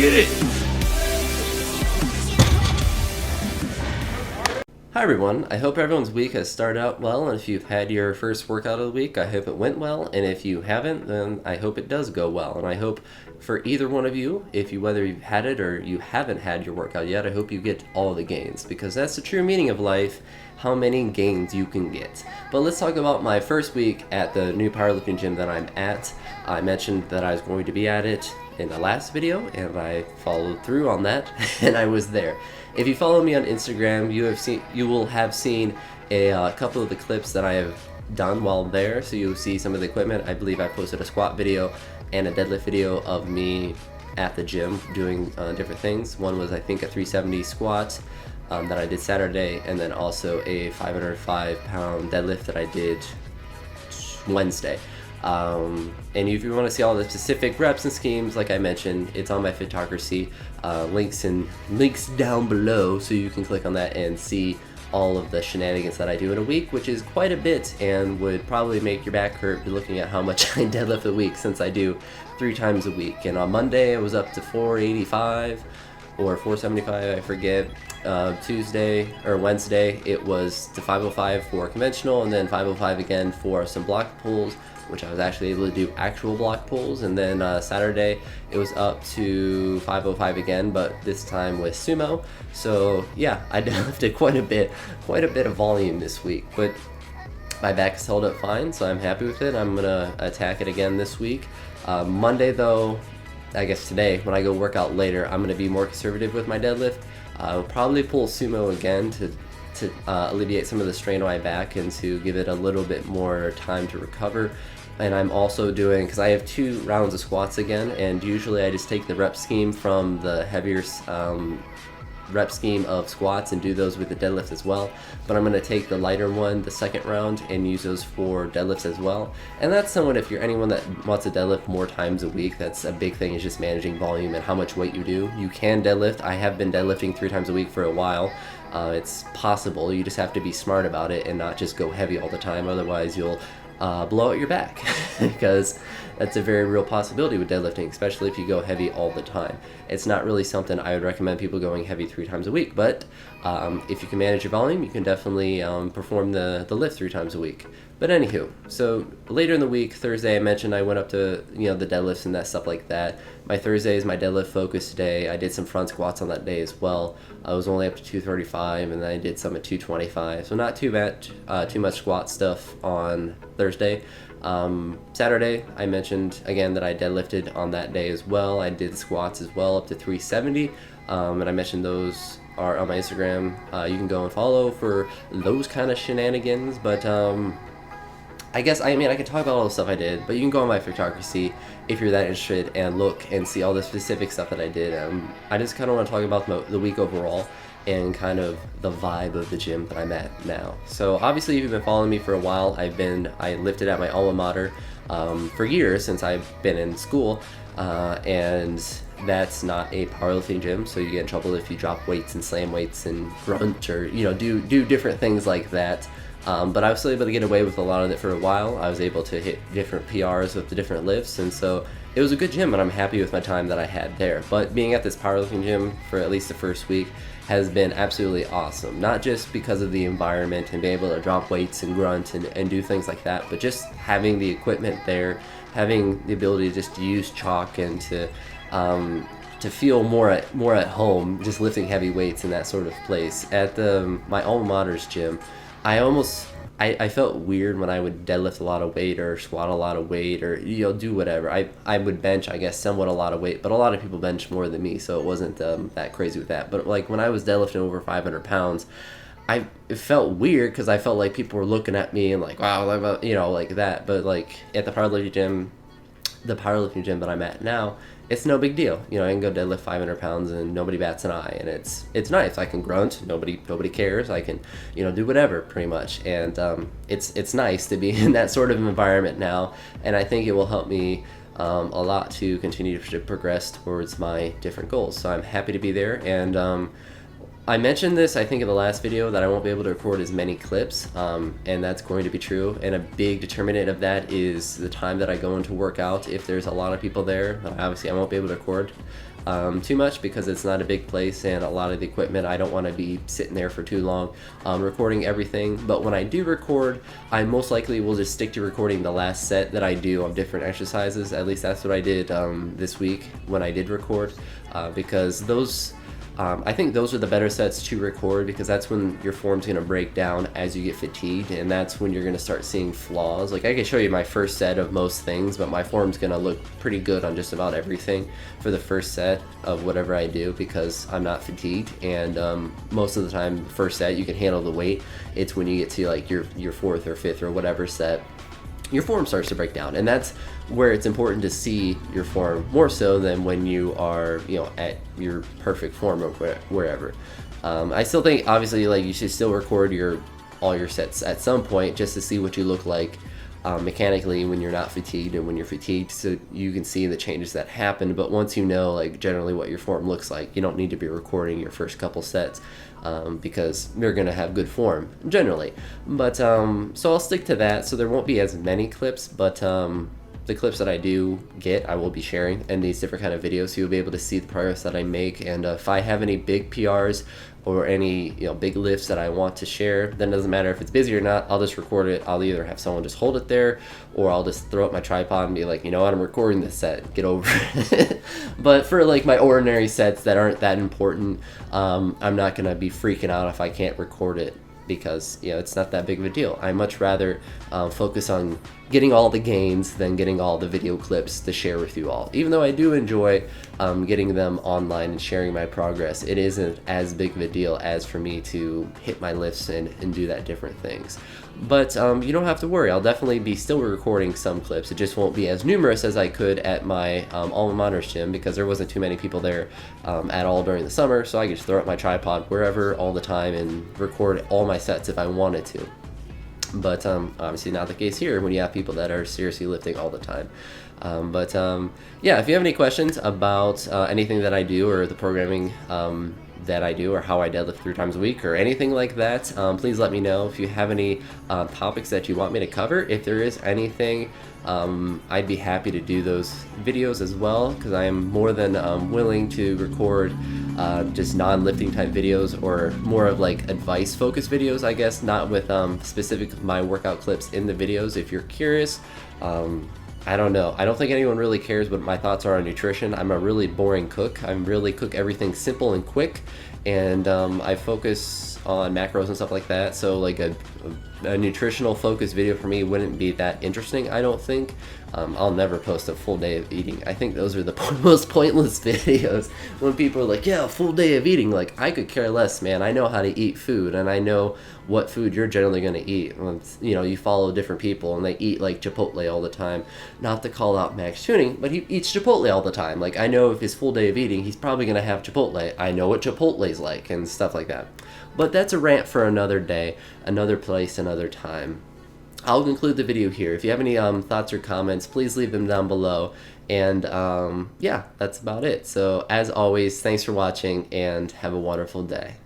Get it! Hi everyone, I hope everyone's week has started out well, and if you've had your first workout of the week, I hope it went well, and if you haven't, then I hope it does go well, and I hope for either one of you, whether you've had it or you haven't had your workout yet, I hope you get all the gains, because that's the true meaning of life, how many gains you can get. But let's talk about my first week at the new powerlifting gym that I'm at. I mentioned that I was going to be at it in the last video, and I followed through on that, and I was there. If you follow me on Instagram, you will have seen a couple of the clips that I have done while there. So you'll see some of the equipment. I believe I posted a squat video and a deadlift video of me at the gym doing different things. One was, I think, a 370 squat that I did Saturday, and then also a 505-pound deadlift that I did Wednesday. And if you want to see all the specific reps and schemes, like I mentioned, it's on my Fitocracy. Links down below, so you can click on that and see all of the shenanigans that I do in a week, which is quite a bit and would probably make your back hurt looking at how much I deadlift a week, since I do 3 times a week. And on Monday I was up to 485 or 475, I forget. Tuesday or Wednesday it was to 505 for conventional, and then 505 again for some block pulls, which I was actually able to do actual block pulls. And then Saturday it was up to 505 again, but this time with sumo. So yeah, I deadlifted quite a bit of volume this week, but my back has held up fine, so I'm happy with it. I'm gonna attack it again this week. Monday though, I guess today, when I go work out later, I'm gonna be more conservative with my deadlift. I'll probably pull sumo again to alleviate some of the strain on my back and to give it a little bit more time to recover. And I'm also doing, because I have 2 rounds of squats again, and usually I just take the rep scheme from the heavier rep scheme of squats and do those with the deadlift as well. But I'm going to take the lighter one the second round and use those for deadlifts as well. And that's somewhat, if you're anyone that wants to deadlift more times a week, that's a big thing, is just managing volume and how much weight you do. You can deadlift. I have been deadlifting 3 times a week for a while. It's possible. You just have to be smart about it and not just go heavy all the time. Otherwise you'll blow out your back, because that's a very real possibility with deadlifting, especially if you go heavy all the time. It's not really something I would recommend people going heavy 3 times a week, but if you can manage your volume, you can definitely perform the lift 3 times a week. But anywho, so later in the week, Thursday, I mentioned I went up to the deadlifts and that stuff like that. My Thursday is my deadlift focus day. I did some front squats on that day as well. I was only up to 235, and then I did some at 225. So not too much squat stuff on Thursday. Saturday, I mentioned again that I deadlifted on that day as well. I did squats as well up to 370, and I mentioned those are on my Instagram. You can go and follow for those kind of shenanigans. But I guess, I can talk about all the stuff I did, but you can go on my Fitocracy if you're that interested and look and see all the specific stuff that I did. I just kind of want to talk about the week overall and kind of the vibe of the gym that I'm at now. So obviously, if you've been following me for a while, I lifted at my alma mater for years, since I've been in school, and that's not a powerlifting gym, so you get in trouble if you drop weights and slam weights and grunt or do different things like that. But I was still able to get away with a lot of it for a while. I was able to hit different PRs with the different lifts, and so it was a good gym, and I'm happy with my time that I had there. But being at this powerlifting gym for at least the first week has been absolutely awesome. Not just because of the environment and being able to drop weights and grunt and do things like that, but just having the equipment there, having the ability to just use chalk and to feel more at home, just lifting heavy weights in that sort of place. At my alma mater's gym, I felt weird when I would deadlift a lot of weight or squat a lot of weight or do whatever. I would bench, I guess, somewhat a lot of weight, but a lot of people bench more than me, so it wasn't that crazy with that. But like when I was deadlifting over 500 pounds, it felt weird because I felt like people were looking at me and like, wow, like that. But like at the powerlifting gym that I'm at now, it's no big deal. I can go deadlift 500 pounds and nobody bats an eye, and it's nice. I can grunt, nobody cares. I can do whatever pretty much, and it's nice to be in that sort of environment now, and I think it will help me a lot to continue to progress towards my different goals. So I'm happy to be there, and I mentioned this, I think, in the last video that I won't be able to record as many clips, and that's going to be true. And a big determinant of that is the time that I go into work out. If there's a lot of people there, obviously I won't be able to record too much because it's not a big place, and a lot of the equipment, I don't want to be sitting there for too long recording everything. But when I do record, I most likely will just stick to recording the last set that I do of different exercises. At least that's what I did this week when I did record, because those I think those are the better sets to record, because that's when your form's going to break down as you get fatigued, and that's when you're going to start seeing flaws. Like, I can show you my first set of most things, but my form's going to look pretty good on just about everything for the first set of whatever I do, because I'm not fatigued. And most of the time, first set, you can handle the weight. It's when you get to like your fourth or fifth or whatever set, your form starts to break down, and that's where it's important to see your form more so than when you are, at your perfect form or wherever. I still think, obviously, like, you should still record all your sets at some point just to see what you look like mechanically when you're not fatigued and when you're fatigued, so you can see the changes that happen. But once you know, like, generally what your form looks like, you don't need to be recording your first couple sets, because you're gonna have good form generally. But so I'll stick to that, so there won't be as many clips, but the clips that I do get, I will be sharing in these different kind of videos, so you'll be able to see the progress that I make. And if I have any big PRs or any big lifts that I want to share, then it doesn't matter if it's busy or not, I'll just record it. I'll either have someone just hold it there, or I'll just throw up my tripod and be like, you know what, I'm recording this set, get over it. But for like my ordinary sets that aren't that important, I'm not gonna be freaking out if I can't record it, because it's not that big of a deal. I much rather focus on getting all the gains than getting all the video clips to share with you all. Even though I do enjoy getting them online and sharing my progress, it isn't as big of a deal as for me to hit my lifts and do that different things. But you don't have to worry, I'll definitely be still recording some clips. It just won't be as numerous as I could at my alma mater's gym, because there wasn't too many people there at all during the summer, so I could just throw up my tripod wherever all the time and record all my sets if I wanted to. But obviously not the case here when you have people that are seriously lifting all the time. Yeah, if you have any questions about anything that I do, or the programming that I do, or how I deadlift 3 times a week, or anything like that, please let me know. If you have any topics that you want me to cover, if there is anything, I'd be happy to do those videos as well, because I am more than willing to record just non-lifting type videos, or more of like advice focused videos, I guess, not with specific my workout clips in the videos. If you're curious, I don't know. I don't think anyone really cares what my thoughts are on nutrition. I'm a really boring cook. I really cook everything simple and quick, and I focus on macros and stuff like that. So like a nutritional focused video for me wouldn't be that interesting, I don't think. I'll never post a full day of eating. I think those are the most pointless videos, when people are like, yeah, a full day of eating. Like, I could care less, man. I know how to eat food, and I know what food you're generally going to eat. You follow different people, and they eat like Chipotle all the time. Not to call out Max Tuning, but he eats Chipotle all the time. Like, I know if his full day of eating, he's probably going to have Chipotle. I know what Chipotle's like and stuff like that. But that's a rant for another day, another place, another time. I'll conclude the video here. If you have any thoughts or comments, please leave them down below. And yeah, that's about it. So as always, thanks for watching, and have a wonderful day.